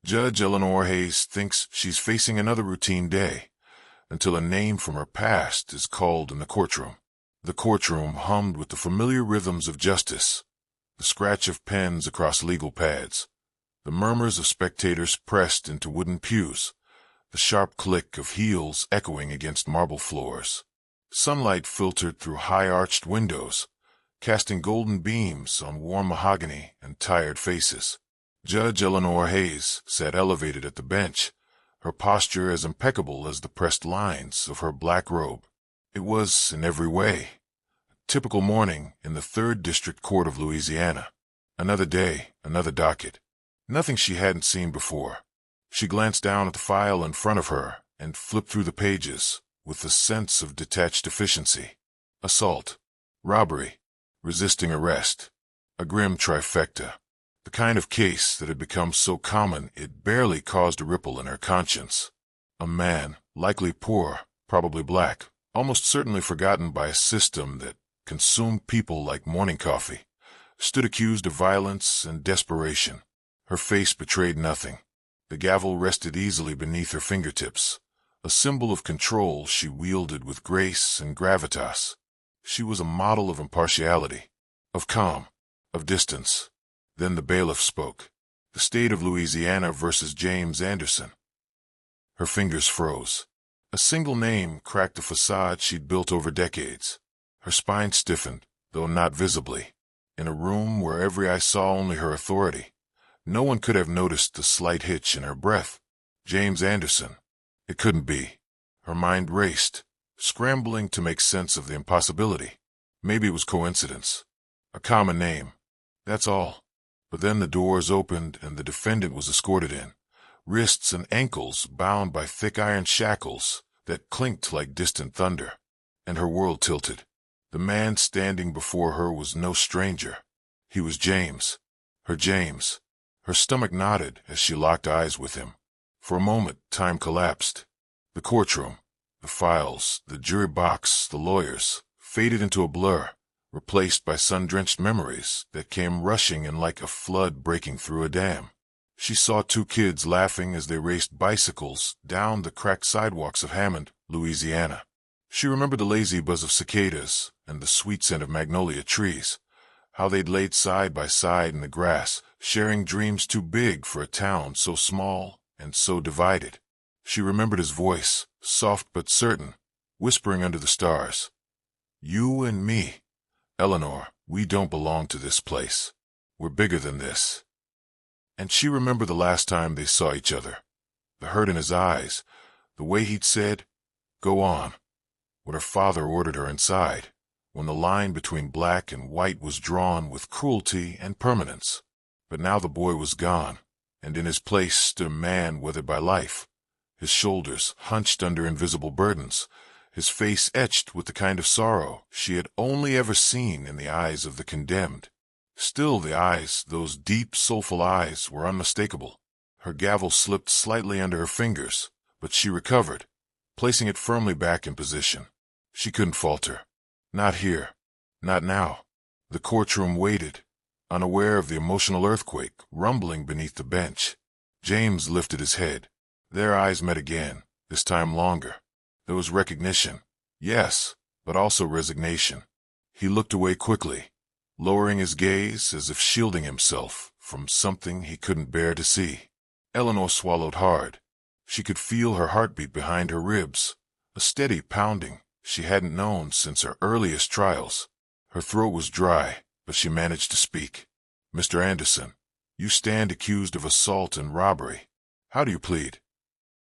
Judge Eleanor Hayes thinks she's facing another routine day, until a name from her past is called in the courtroom. The courtroom hummed with the familiar rhythms of justice, the scratch of pens across legal pads, the murmurs of spectators pressed into wooden pews, the sharp click of heels echoing against marble floors. Sunlight filtered through high-arched windows, casting golden beams on warm mahogany and tired faces. Judge Eleanor Hayes sat elevated at the bench, her posture as impeccable as the pressed lines of her black robe. It was, in every way, a typical morning in the 3rd District Court of Louisiana. Another day, another docket. Nothing she hadn't seen before. She glanced down at the file in front of her and flipped through the pages with a sense of detached efficiency. Assault, robbery, resisting arrest. A grim trifecta. The kind of case that had become so common it barely caused a ripple in her conscience. A man, likely poor, probably black, almost certainly forgotten by a system that consumed people like morning coffee, stood accused of violence and desperation. Her face betrayed nothing. The gavel rested easily beneath her fingertips, a symbol of control she wielded with grace and gravitas. She was a model of impartiality, of calm, of distance. Then the bailiff spoke. The state of Louisiana versus James Anderson. Her fingers froze. A single name cracked the facade she'd built over decades. Her spine stiffened, though not visibly. In a room where every eye saw only her authority, no one could have noticed the slight hitch in her breath. James Anderson. It couldn't be. Her mind raced, scrambling to make sense of the impossibility. Maybe it was coincidence. A common name. That's all. But then the doors opened and the defendant was escorted in, wrists and ankles bound by thick iron shackles that clinked like distant thunder. And her world tilted. The man standing before her was no stranger. He was James. Her James. Her stomach knotted as she locked eyes with him. For a moment, time collapsed. The courtroom, the files, the jury box, the lawyers, faded into a blur, replaced by sun-drenched memories that came rushing in like a flood breaking through a dam. She saw 2 kids laughing as they raced bicycles down the cracked sidewalks of Hammond, Louisiana. She remembered the lazy buzz of cicadas and the sweet scent of magnolia trees, how they'd laid side by side in the grass, sharing dreams too big for a town so small and so divided. She remembered his voice, soft but certain, whispering under the stars. You and me. Eleanor, we don't belong to this place. We're bigger than this. And she remembered the last time they saw each other. The hurt in his eyes, the way he'd said, "Go on," when her father ordered her inside, when the line between black and white was drawn with cruelty and permanence. But now the boy was gone, and in his place stood a man weathered by life, his shoulders hunched under invisible burdens, his face etched with the kind of sorrow she had only ever seen in the eyes of the condemned. Still the eyes, those deep, soulful eyes, were unmistakable. Her gavel slipped slightly under her fingers, but she recovered, placing it firmly back in position. She couldn't falter. Not here. Not now. The courtroom waited, unaware of the emotional earthquake rumbling beneath the bench. James lifted his head. Their eyes met again, this time longer. There was recognition, yes, but also resignation. He looked away quickly, lowering his gaze as if shielding himself from something he couldn't bear to see. Eleanor swallowed hard. She could feel her heartbeat behind her ribs, a steady pounding she hadn't known since her earliest trials. Her throat was dry, but she managed to speak. Mr. Anderson, you stand accused of assault and robbery. How do you plead?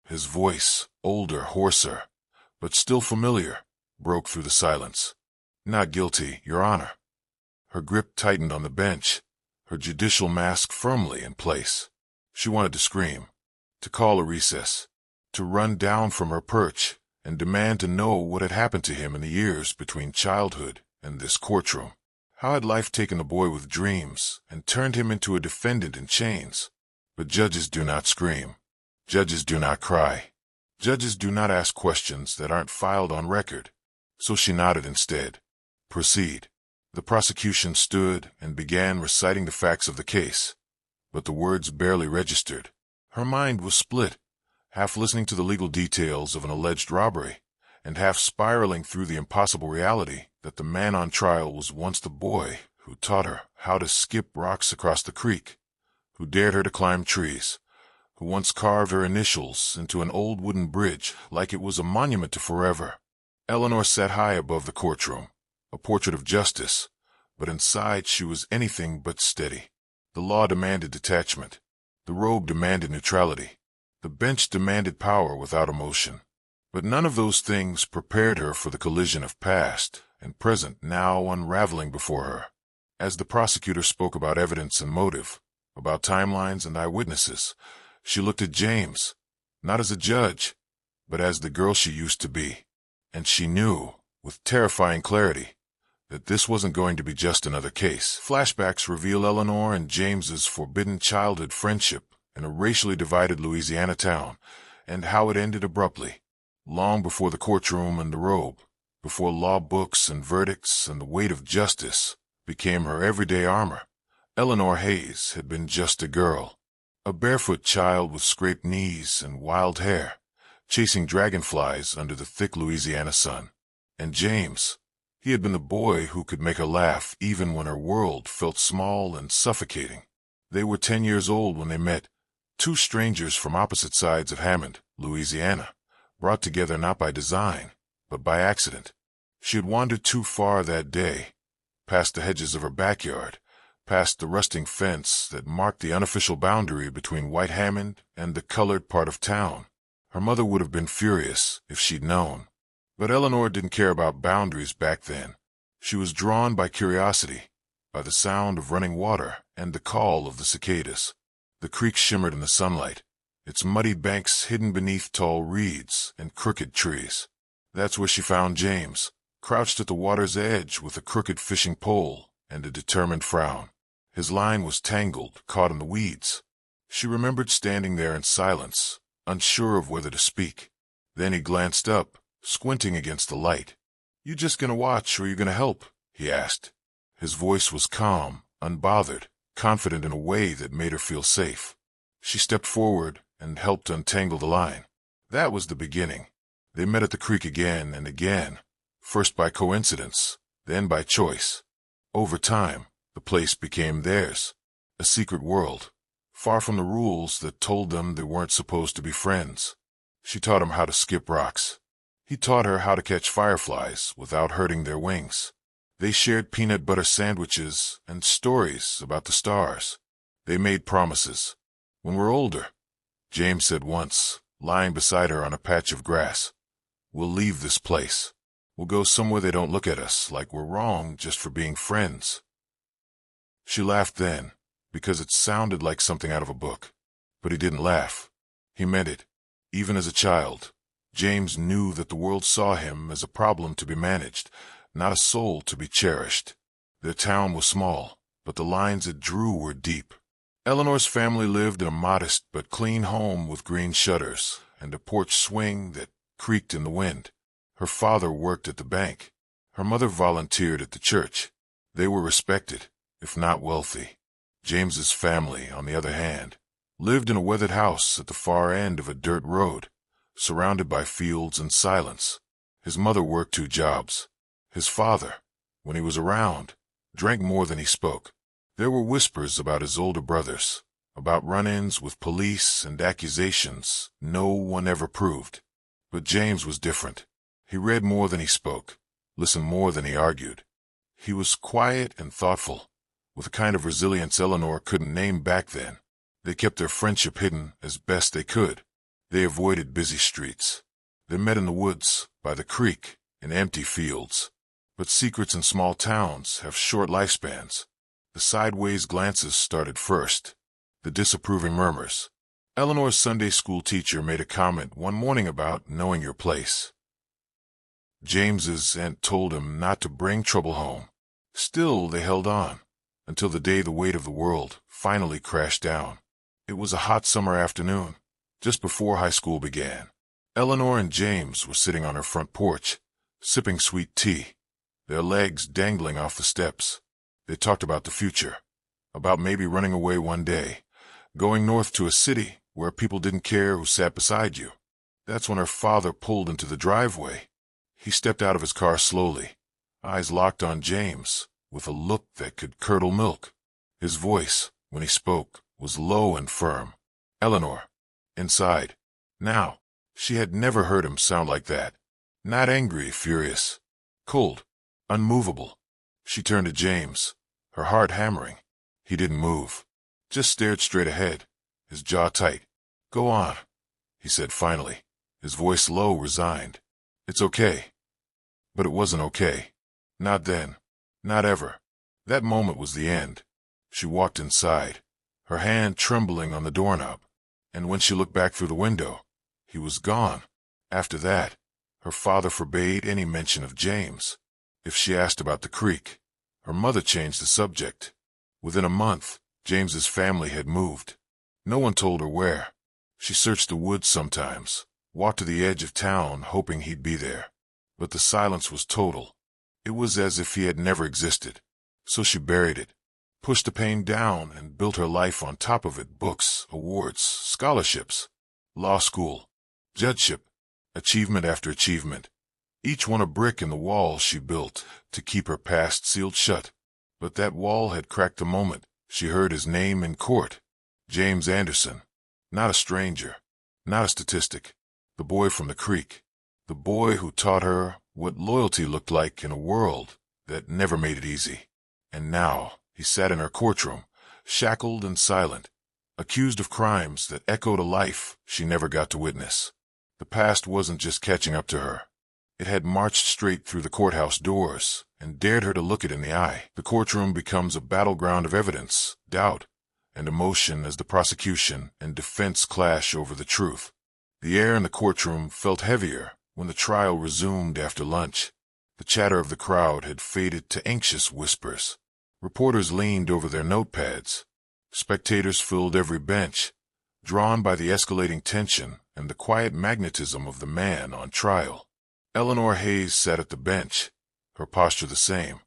His voice, older, hoarser, but still familiar, broke through the silence. Not guilty, Your Honor. Her grip tightened on the bench, her judicial mask firmly in place. She wanted to scream, to call a recess, to run down from her perch and demand to know what had happened to him in the years between childhood and this courtroom. How had life taken the boy with dreams and turned him into a defendant in chains? But judges do not scream. Judges do not cry. Judges do not ask questions that aren't filed on record. So she nodded instead. Proceed. The prosecution stood and began reciting the facts of the case, but the words barely registered. Her mind was split, half listening to the legal details of an alleged robbery, and half spiraling through the impossible reality that the man on trial was once the boy who taught her how to skip rocks across the creek, who dared her to climb trees, who once carved her initials into an old wooden bridge like it was a monument to forever. Eleanor sat high above the courtroom, a portrait of justice, but inside she was anything but steady. The law demanded detachment. The robe demanded neutrality. The bench demanded power without emotion. But none of those things prepared her for the collision of past and present now unraveling before her. As the prosecutor spoke about evidence and motive, about timelines and eyewitnesses, she looked at James, not as a judge, but as the girl she used to be. And she knew, with terrifying clarity, that this wasn't going to be just another case. Flashbacks reveal Eleanor and James's forbidden childhood friendship in a racially divided Louisiana town, and how it ended abruptly, long before the courtroom and the robe, before law books and verdicts and the weight of justice became her everyday armor. Eleanor Hayes had been just a girl, a barefoot child with scraped knees and wild hair, chasing dragonflies under the thick Louisiana sun. And James, he had been the boy who could make her laugh even when her world felt small and suffocating. They were 10 years old when they met, two strangers from opposite sides of Hammond, Louisiana, brought together not by design, but by accident. She had wandered too far that day, past the hedges of her backyard, past the rusting fence that marked the unofficial boundary between White Hammond and the colored part of town. Her mother would have been furious if she'd known. But Eleanor didn't care about boundaries back then. She was drawn by curiosity, by the sound of running water and the call of the cicadas. The creek shimmered in the sunlight, its muddy banks hidden beneath tall reeds and crooked trees. That's where she found James, crouched at the water's edge with a crooked fishing pole and a determined frown. His line was tangled, caught in the weeds. She remembered standing there in silence, unsure of whether to speak. Then he glanced up, squinting against the light. "You just gonna watch or you gonna help?" he asked. His voice was calm, unbothered, confident in a way that made her feel safe. She stepped forward and helped untangle the line. That was the beginning. They met at the creek again and again, first by coincidence, then by choice. Over time, the place became theirs, a secret world, far from the rules that told them they weren't supposed to be friends. She taught him how to skip rocks. He taught her how to catch fireflies without hurting their wings. They shared peanut butter sandwiches and stories about the stars. They made promises. "When we're older," James said once, lying beside her on a patch of grass, "we'll leave this place. We'll go somewhere they don't look at us like we're wrong just for being friends." She laughed then, because it sounded like something out of a book. But he didn't laugh. He meant it. Even as a child, James knew that the world saw him as a problem to be managed, not a soul to be cherished. Their town was small, but the lines it drew were deep. Eleanor's family lived in a modest but clean home with green shutters and a porch swing that creaked in the wind. Her father worked at the bank. Her mother volunteered at the church. They were respected, if not wealthy. James's family, on the other hand, lived in a weathered house at the far end of a dirt road, surrounded by fields and silence. His mother worked 2 jobs. His father, when he was around, drank more than he spoke. There were whispers about his older brothers, about run-ins with police and accusations no one ever proved. But James was different. He read more than he spoke, listened more than he argued. He was quiet and thoughtful, with a kind of resilience Eleanor couldn't name back then. They kept their friendship hidden as best they could. They avoided busy streets. They met in the woods, by the creek, in empty fields. But secrets in small towns have short lifespans. The sideways glances started first, the disapproving murmurs. Eleanor's Sunday school teacher made a comment one morning about knowing your place. James's aunt told him not to bring trouble home. Still, they held on, until the day the weight of the world finally crashed down. It was a hot summer afternoon, just before high school began. Eleanor and James were sitting on her front porch, sipping sweet tea, their legs dangling off the steps. They talked about the future, about maybe running away one day, going north to a city where people didn't care who sat beside you. That's when her father pulled into the driveway. He stepped out of his car slowly, eyes locked on James, with a look that could curdle milk. His voice, when he spoke, was low and firm. Eleanor. Inside. Now. She had never heard him sound like that. Not angry, furious. Cold. Unmovable. She turned to James, her heart hammering. He didn't move. Just stared straight ahead, his jaw tight. Go on, he said finally, his voice low, resigned. It's okay. But it wasn't okay. Not then. Not ever. That moment was the end. She walked inside, her hand trembling on the doorknob. And when she looked back through the window, he was gone. After that, her father forbade any mention of James. If she asked about the creek, her mother changed the subject. Within a month, James's family had moved. No one told her where. She searched the woods sometimes, walked to the edge of town hoping he'd be there. But the silence was total. It was as if he had never existed. So she buried it, pushed the pain down, and built her life on top of it. Books, awards, scholarships, law school, judgeship, achievement after achievement. Each one a brick in the wall she built to keep her past sealed shut. But that wall had cracked the moment she heard his name in court. James Anderson. Not a stranger, not a statistic. The boy from the creek. The boy who taught her what loyalty looked like in a world that never made it easy. And now he sat in her courtroom, shackled and silent, accused of crimes that echoed a life she never got to witness. The past wasn't just catching up to her. It had marched straight through the courthouse doors and dared her to look it in the eye. The courtroom becomes a battleground of evidence, doubt, and emotion as the prosecution and defense clash over the truth. The air in the courtroom felt heavier when the trial resumed after lunch. The chatter of the crowd had faded to anxious whispers. Reporters leaned over their notepads. Spectators filled every bench, drawn by the escalating tension and the quiet magnetism of the man on trial. Eleanor Hayes sat at the bench, her posture the same,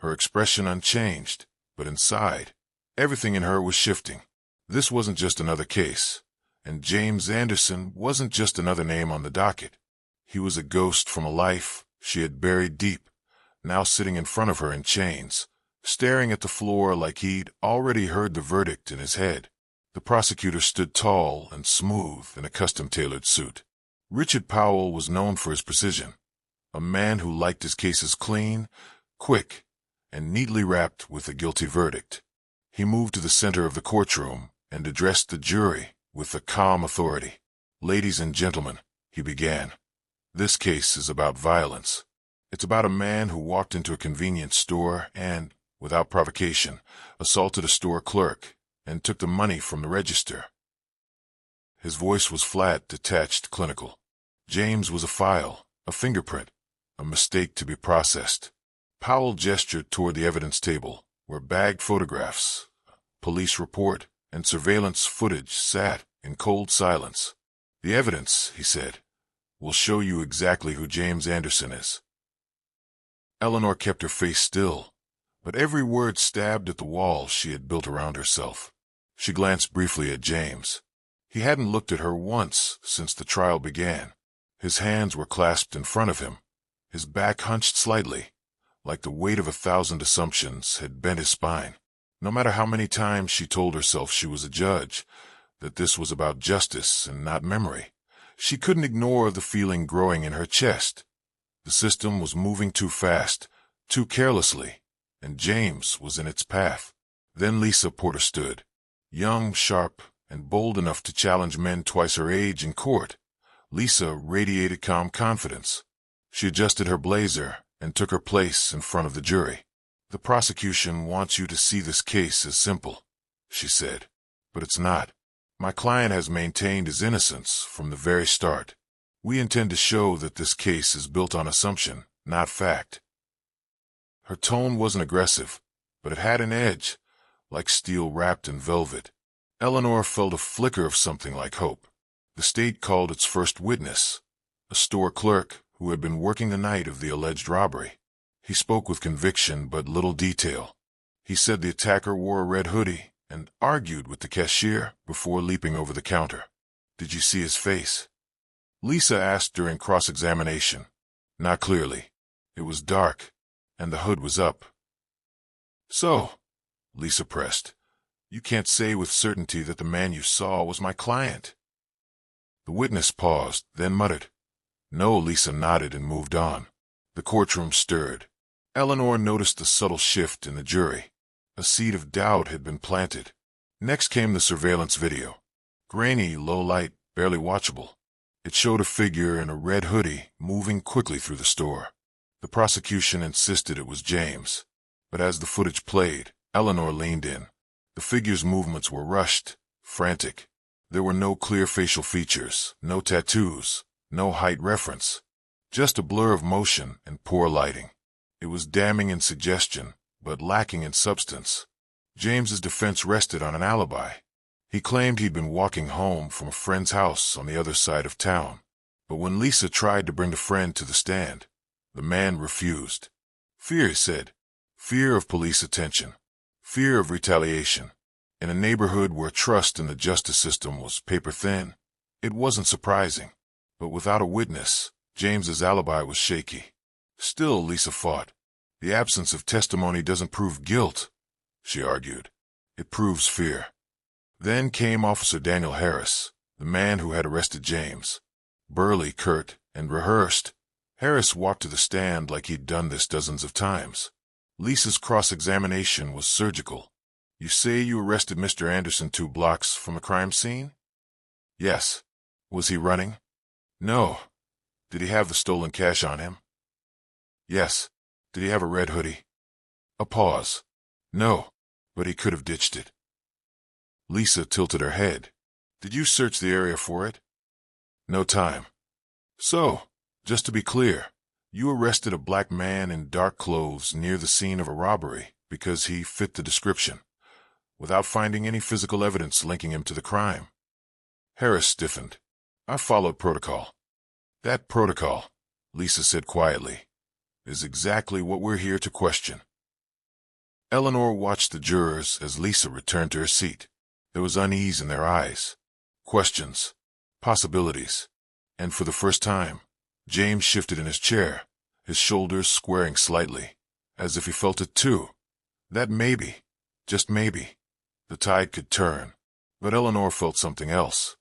her expression unchanged, but inside, everything in her was shifting. This wasn't just another case, and James Anderson wasn't just another name on the docket. He was a ghost from a life she had buried deep, now sitting in front of her in chains, staring at the floor like he'd already heard the verdict in his head. The prosecutor stood tall and smooth in a custom-tailored suit. Richard Powell was known for his precision, a man who liked his cases clean, quick, and neatly wrapped with a guilty verdict. He moved to the center of the courtroom and addressed the jury with a calm authority. "Ladies and gentlemen," he began, "this case is about violence. It's about a man who walked into a convenience store and, without provocation, assaulted a store clerk and took the money from the register." His voice was flat, detached, clinical. James was a file, a fingerprint, a mistake to be processed. Powell gestured toward the evidence table, where bagged photographs, police report, and surveillance footage sat in cold silence. "The evidence," he said, "will show you exactly who James Anderson is." Eleanor kept her face still, but every word stabbed at the wall she had built around herself. She glanced briefly at James. He hadn't looked at her once since the trial began. His hands were clasped in front of him, his back hunched slightly, like the weight of 1,000 assumptions had bent his spine. No matter how many times she told herself she was a judge, that this was about justice and not memory, she couldn't ignore the feeling growing in her chest. The system was moving too fast, too carelessly, and James was in its path. Then Lisa Porter stood, young, sharp, and bold enough to challenge men twice her age in court. Lisa radiated calm confidence. She adjusted her blazer and took her place in front of the jury. "The prosecution wants you to see this case as simple," she said, "but it's not. My client has maintained his innocence from the very start. We intend to show that this case is built on assumption, not fact." Her tone wasn't aggressive, but it had an edge, like steel wrapped in velvet. Eleanor felt a flicker of something like hope. The state called its first witness, a store clerk who had been working the night of the alleged robbery. He spoke with conviction but little detail. He said the attacker wore a red hoodie and argued with the cashier before leaping over the counter. Did you see his face? Lisa asked during cross-examination. Not clearly. It was dark, and the hood was up. So, Lisa pressed, you can't say with certainty that the man you saw was my client. The witness paused, then muttered. No, Lisa nodded and moved on. The courtroom stirred. Eleanor noticed the subtle shift in the jury. A seed of doubt had been planted. Next came the surveillance video. Grainy, low light, barely watchable. It showed a figure in a red hoodie moving quickly through the store. The prosecution insisted it was James. But as the footage played, Eleanor leaned in. The figure's movements were rushed, frantic. There were no clear facial features, no tattoos, no height reference. Just a blur of motion and poor lighting. It was damning in suggestion, but lacking in substance. James's defense rested on an alibi. He claimed he'd been walking home from a friend's house on the other side of town. But when Lisa tried to bring the friend to the stand, the man refused. Fear, he said. Fear of police attention. Fear of retaliation. In a neighborhood where trust in the justice system was paper thin, it wasn't surprising. But without a witness, James's alibi was shaky. Still, Lisa fought. The absence of testimony doesn't prove guilt, she argued. It proves fear. Then came Officer Daniel Harris, the man who had arrested James. Burly, curt, and rehearsed, Harris walked to the stand like he'd done this dozens of times. Lisa's cross-examination was surgical. You say you arrested Mr. Anderson 2 blocks from a crime scene? Yes. Was he running? No. Did he have the stolen cash on him? Yes. Did he have a red hoodie? A pause. No, but he could have ditched it. Lisa tilted her head. Did you search the area for it? No time. So, just to be clear, you arrested a black man in dark clothes near the scene of a robbery because he fit the description, without finding any physical evidence linking him to the crime. Harris stiffened. I followed protocol. That protocol, Lisa said quietly, is exactly what we're here to question. Eleanor watched the jurors as Lisa returned to her seat. There was unease in their eyes. Questions. Possibilities. And for the first time, James shifted in his chair, his shoulders squaring slightly, as if he felt it too. That maybe, just maybe, the tide could turn. But Eleanor felt something else.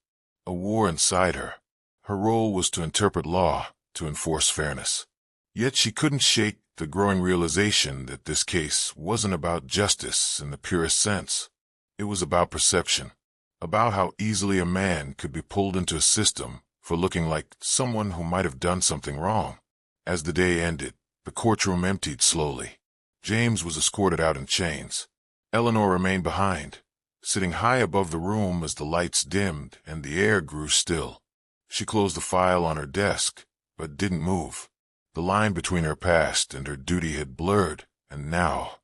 A war inside her. Her role was to interpret law, to enforce fairness. Yet she couldn't shake the growing realization that this case wasn't about justice in the purest sense. It was about perception, about how easily a man could be pulled into a system for looking like someone who might have done something wrong. As the day ended, the courtroom emptied slowly. James was escorted out in chains. Eleanor remained behind, sitting high above the room as the lights dimmed and the air grew still. She closed the file on her desk, but didn't move. The line between her past and her duty had blurred, and now,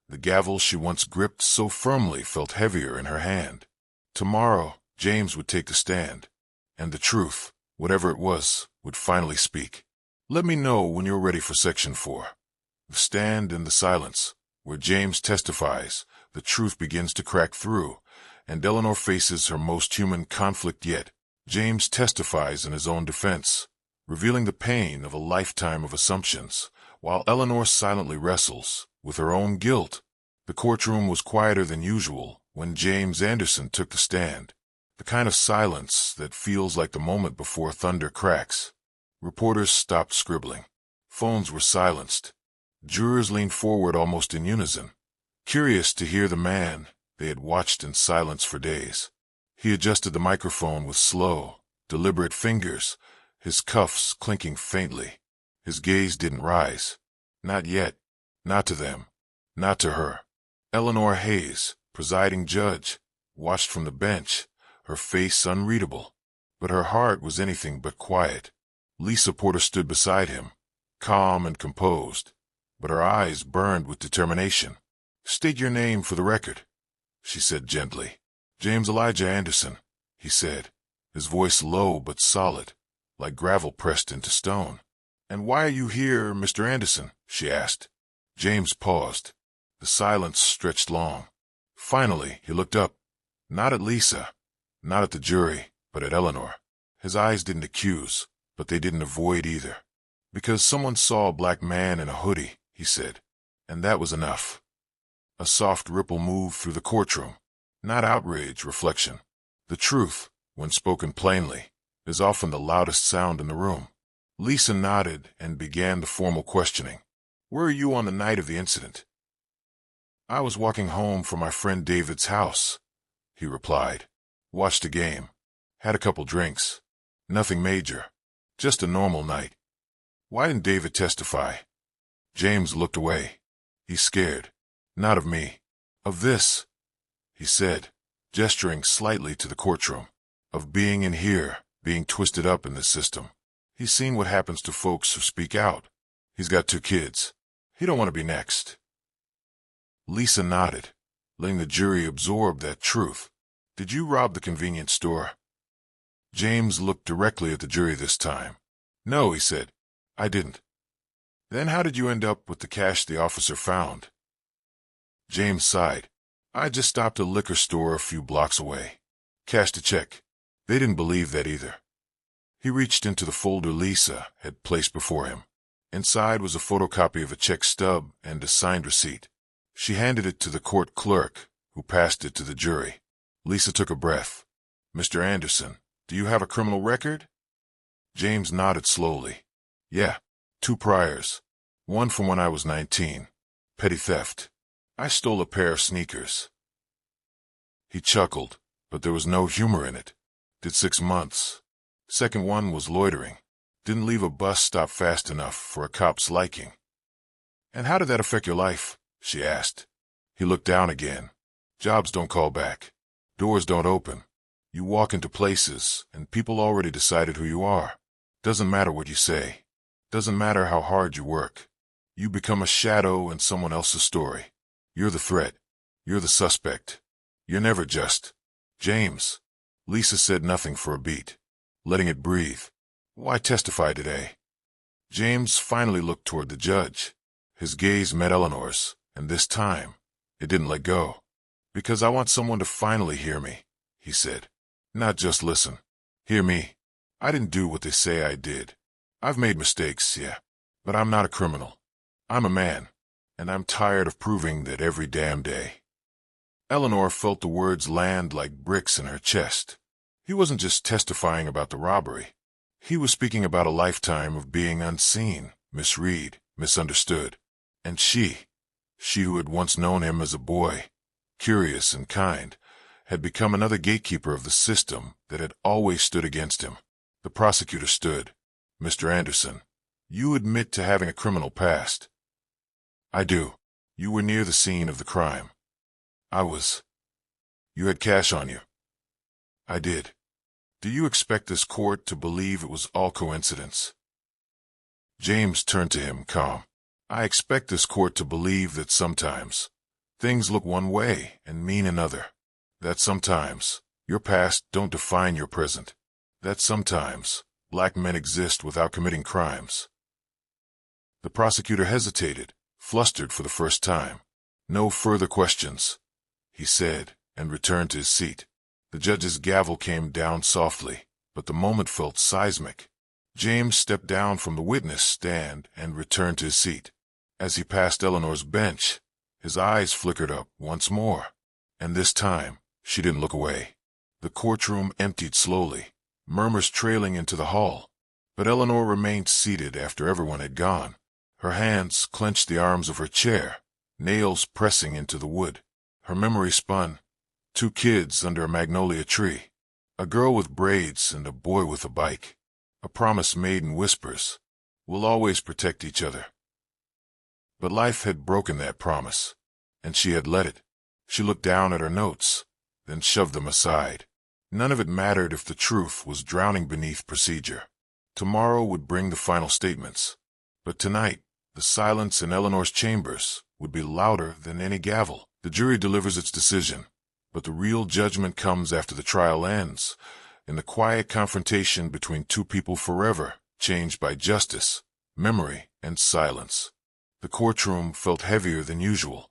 the gavel she once gripped so firmly felt heavier in her hand. Tomorrow, James would take the stand, and the truth, whatever it was, would finally speak. Let me know when you're ready for Section 4. The stand and the silence, where James testifies, the truth begins to crack through, and Eleanor faces her most human conflict yet. James testifies in his own defense, revealing the pain of a lifetime of assumptions, while Eleanor silently wrestles with her own guilt. The courtroom was quieter than usual when James Anderson took the stand, the kind of silence that feels like the moment before thunder cracks. Reporters stopped scribbling. Phones were silenced. Jurors leaned forward almost in unison, curious to hear the man they had watched in silence for days. He adjusted the microphone with slow, deliberate fingers, his cuffs clinking faintly. His gaze didn't rise. Not yet. Not to them. Not to her. Eleanor Hayes, presiding judge, watched from the bench, her face unreadable. But her heart was anything but quiet. Lisa Porter stood beside him, calm and composed, but her eyes burned with determination. State your name for the record, she said gently. James Elijah Anderson, he said, his voice low but solid, like gravel pressed into stone. And why are you here, Mr. Anderson? She asked. James paused. The silence stretched long. Finally, he looked up, not at Lisa, not at the jury, but at Eleanor. His eyes didn't accuse, but they didn't avoid either. "Because someone saw a black man in a hoodie," he said, "and that was enough." A soft ripple moved through the courtroom. Not outrage, reflection. The truth, when spoken plainly, is often the loudest sound in the room. Lisa nodded and began the formal questioning. "Where were you on the night of the incident?" "I was walking home from my friend David's house," he replied. "Watched a game. Had a couple drinks. Nothing major. Just a normal night." "Why didn't David testify?" James looked away. "He's scared. Not of me. Of this," he said, gesturing slightly to the courtroom. "Of being in here, being twisted up in this system. He's seen what happens to folks who speak out. He's got 2 kids. He don't want to be next." Lisa nodded, letting the jury absorb that truth. "Did you rob the convenience store?" James looked directly at the jury this time. "No," he said, "I didn't." "Then how did you end up with the cash the officer found?" James sighed. "I just stopped at a liquor store a few blocks away. Cashed a check." They didn't believe that either. He reached into the folder Lisa had placed before him. Inside was a photocopy of a check stub and a signed receipt. She handed it to the court clerk, who passed it to the jury. Lisa took a breath. "Mr. Anderson, do you have a criminal record?" James nodded slowly. "Yeah, 2 priors. One from when I was 19. Petty theft. I stole a pair of sneakers." He chuckled, but there was no humor in it. "Did 6 months. Second one was loitering. Didn't leave a bus stop fast enough for a cop's liking." "And how did that affect your life?" she asked. He looked down again. "Jobs don't call back. Doors don't open. You walk into places, and people already decided who you are. Doesn't matter what you say. Doesn't matter how hard you work. You become a shadow in someone else's story. You're the threat. You're the suspect. You're never just." "James." Lisa said nothing for a beat, letting it breathe. "Why testify today?" James finally looked toward the judge. His gaze met Eleanor's, and this time, it didn't let go. "Because I want someone to finally hear me," he said. "Not just listen. Hear me. I didn't do what they say I did. I've made mistakes, yeah, but I'm not a criminal. I'm a man, and I'm tired of proving that every damn day." Eleanor felt the words land like bricks in her chest. He wasn't just testifying about the robbery. He was speaking about a lifetime of being unseen, misread, misunderstood. And she who had once known him as a boy, curious and kind, had become another gatekeeper of the system that had always stood against him. The prosecutor stood. "Mr. Anderson, you admit to having a criminal past." "I do. You were near the scene of the crime." "I was." "You had cash on you." "I did." "Do you expect this court to believe it was all coincidence?" James turned to him, calm. "I expect this court to believe that sometimes things look one way and mean another. That sometimes your past don't define your present. That sometimes black men exist without committing crimes." The prosecutor hesitated, flustered for the first time. "No further questions," he said, and returned to his seat. The judge's gavel came down softly, but the moment felt seismic. James stepped down from the witness stand and returned to his seat. As he passed Eleanor's bench, his eyes flickered up once more, and this time she didn't look away. The courtroom emptied slowly, murmurs trailing into the hall, but Eleanor remained seated after everyone had gone. Her hands clenched the arms of her chair, nails pressing into the wood. Her memory spun. 2 kids under a magnolia tree, a girl with braids and a boy with a bike. A promise made in whispers. We'll always protect each other. But life had broken that promise, and she had let it. She looked down at her notes, then shoved them aside. None of it mattered if the truth was drowning beneath procedure. Tomorrow would bring the final statements. But tonight, the silence in Eleanor's chambers would be louder than any gavel. The jury delivers its decision, but the real judgment comes after the trial ends, in the quiet confrontation between 2 people forever changed by justice, memory, and silence. The courtroom felt heavier than usual.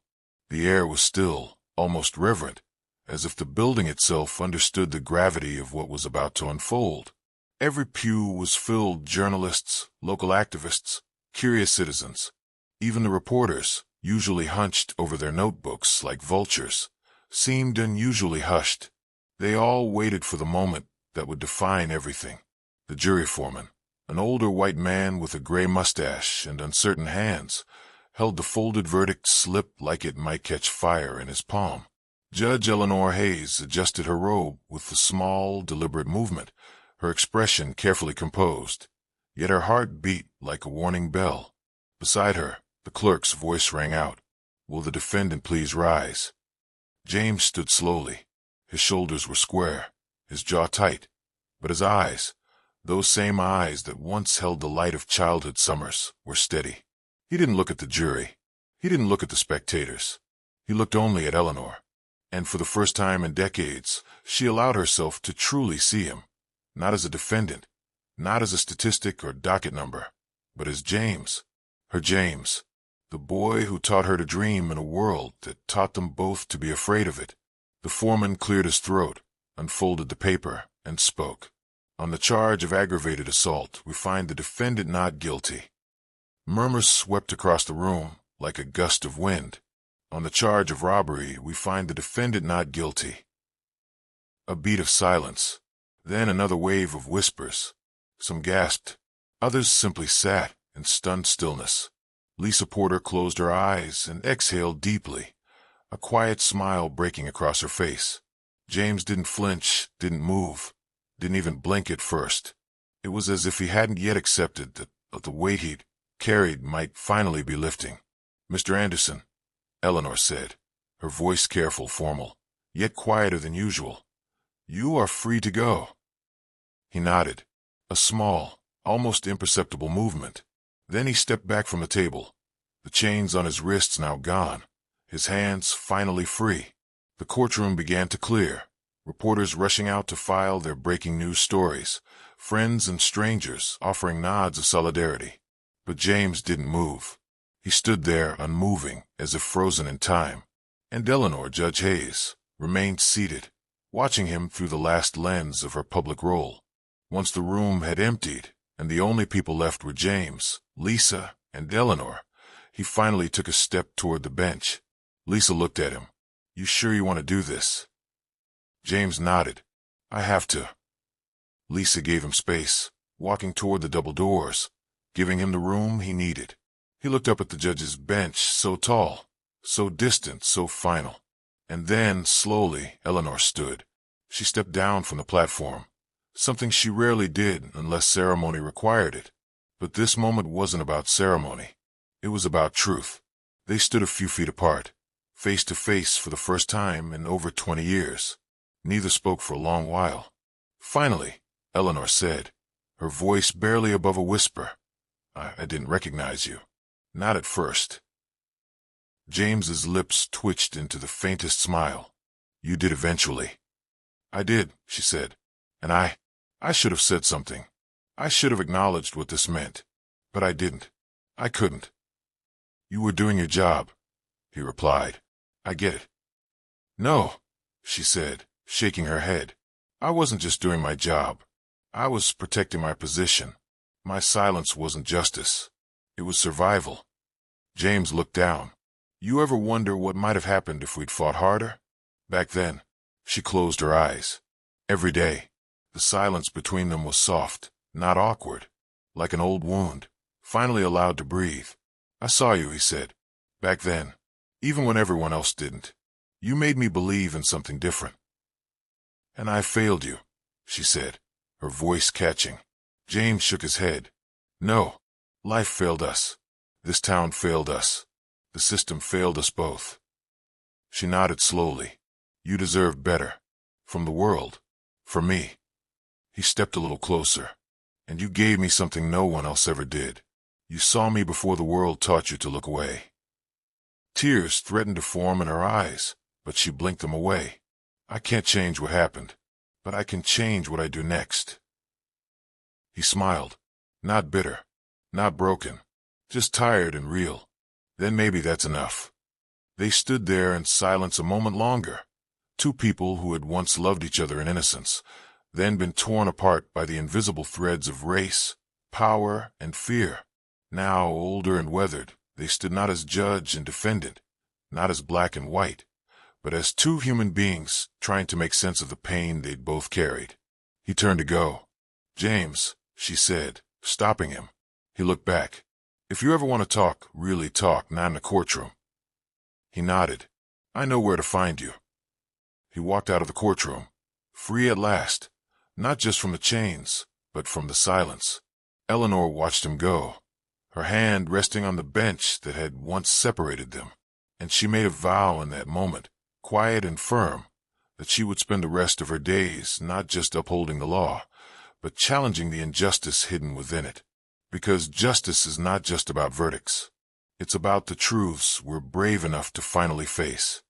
The air was still, almost reverent, as if the building itself understood the gravity of what was about to unfold. Every pew was filled with journalists, local activists, curious citizens. Even the reporters, usually hunched over their notebooks like vultures, seemed unusually hushed. They all waited for the moment that would define everything. The jury foreman, an older white man with a gray mustache and uncertain hands, held the folded verdict slip like it might catch fire in his palm. Judge Eleanor Hayes adjusted her robe with a small, deliberate movement, her expression carefully composed, yet her heart beat like a warning bell. Beside her, the clerk's voice rang out, "Will the defendant please rise?" James stood slowly. His shoulders were square, his jaw tight, but his eyes, those same eyes that once held the light of childhood summers, were steady. He didn't look at the jury. He didn't look at the spectators. He looked only at Eleanor. And for the first time in decades, she allowed herself to truly see him, not as a defendant, not as a statistic or docket number, but as James, her James, the boy who taught her to dream in a world that taught them both to be afraid of it. The foreman cleared his throat, unfolded the paper, and spoke. "On the charge of aggravated assault, we find the defendant not guilty." Murmurs swept across the room like a gust of wind. "On the charge of robbery, we find the defendant not guilty." A beat of silence, then another wave of whispers. Some gasped. Others simply sat in stunned stillness. Lisa Porter closed her eyes and exhaled deeply, a quiet smile breaking across her face. James didn't flinch, didn't move, didn't even blink at first. It was as if he hadn't yet accepted that the weight he'd carried might finally be lifting. "Mr. Anderson," Eleanor said, her voice careful, formal, yet quieter than usual, "you are free to go." He nodded, a small, almost imperceptible movement. Then he stepped back from the table, the chains on his wrists now gone, his hands finally free. The courtroom began to clear, reporters rushing out to file their breaking news stories, friends and strangers offering nods of solidarity. But James didn't move. He stood there unmoving, as if frozen in time. And Eleanor, Judge Hayes, remained seated, watching him through the last lens of her public role. Once the room had emptied, and the only people left were James, Lisa, and Eleanor, he finally took a step toward the bench. Lisa looked at him. "You sure you want to do this?" James nodded. "I have to." Lisa gave him space, walking toward the double doors, giving him the room he needed. He looked up at the judge's bench, so tall, so distant, so final. And then, slowly, Eleanor stood. She stepped down from the platform, something she rarely did unless ceremony required it. But this moment wasn't about ceremony. It was about truth. They stood a few feet apart, face to face for the first time in over 20 years. Neither spoke for a long while. Finally, Eleanor said, her voice barely above a whisper, I didn't recognize you. Not at first." James's lips twitched into the faintest smile. "You did eventually." "I did," she said. "And I should have said something. I should have acknowledged what this meant. But I didn't. I couldn't." "You were doing your job," he replied. "I get it." "No," she said, shaking her head. "I wasn't just doing my job. I was protecting my position. My silence wasn't justice. It was survival." James looked down. "You ever wonder what might have happened if we'd fought harder?" Back then, she closed her eyes. Every day, the silence between them was soft, not awkward, like an old wound, finally allowed to breathe. "I saw you," he said. "Back then, even when everyone else didn't. You made me believe in something different." "And I failed you," she said, her voice catching. James shook his head. "No, life failed us. This town failed us. The system failed us both." She nodded slowly. "You deserve better. From the world. For me." He stepped a little closer. "And you gave me something no one else ever did. You saw me before the world taught you to look away." Tears threatened to form in her eyes, but she blinked them away. "I can't change what happened, but I can change what I do next." He smiled. Not bitter, not broken, just tired and real. "Then maybe that's enough." They stood there in silence a moment longer, Two people who had once loved each other in innocence, then been torn apart by the invisible threads of race, power, and fear. Now, older and weathered, they stood not as judge and defendant, not as black and white, but as two human beings trying to make sense of the pain they'd both carried. He turned to go. "James," she said, stopping him. He looked back. "If you ever want to talk, really talk, not in a courtroom." He nodded. "I know where to find you." He walked out of the courtroom, free at last, not just from the chains, but from the silence. Eleanor watched him go, her hand resting on the bench that had once separated them, and she made a vow in that moment, quiet and firm, that she would spend the rest of her days not just upholding the law, but challenging the injustice hidden within it. Because justice is not just about verdicts. It's about the truths we're brave enough to finally face.